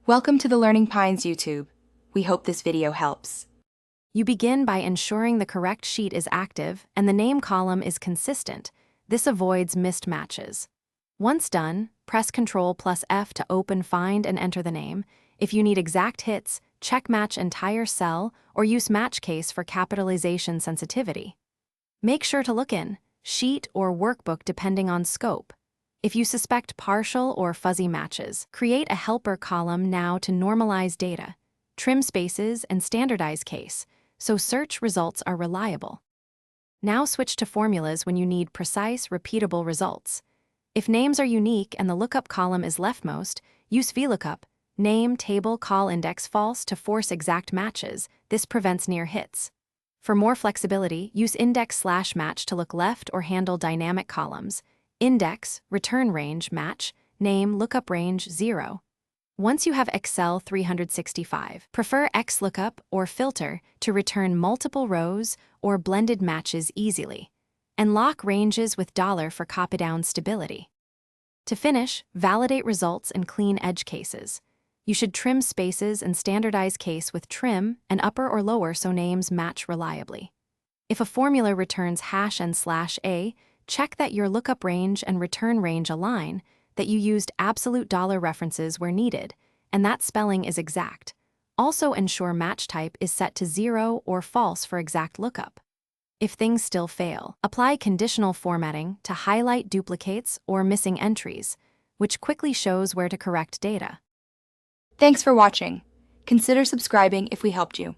Welcome to the Learning Pines YouTube. We hope this video helps. You begin by ensuring the correct sheet is active and the name column is consistent. This avoids missed matches. Once done, press Ctrl+F to open, find, and enter the name. If you need exact hits, check match entire cell or use match case for capitalization sensitivity. Make sure to look in sheet or workbook depending on scope. If you suspect partial or fuzzy matches, create a helper column now to normalize data, trim spaces, and standardize case, so search results are reliable. Now switch to formulas when you need precise, repeatable results. If names are unique and the lookup column is leftmost, use VLOOKUP, name, table, call index false to force exact matches. This prevents near hits. For more flexibility, use index/match to look left or handle dynamic columns. Index, return range, match, name, lookup range, 0. Once you have Excel 365, prefer XLOOKUP or filter to return multiple rows or blended matches easily, and lock ranges with $ for copy-down stability. To finish, validate results and clean edge cases. You should trim spaces and standardize case with trim and upper or lower so names match reliably. If a formula returns hash and /a, check that your lookup range and return range align, that you used absolute $ references where needed, and that spelling is exact. Also ensure match type is set to 0 or false for exact lookup. If things still fail, apply conditional formatting to highlight duplicates or missing entries, which quickly shows where to correct data. Thanks for watching. Consider subscribing if we helped you.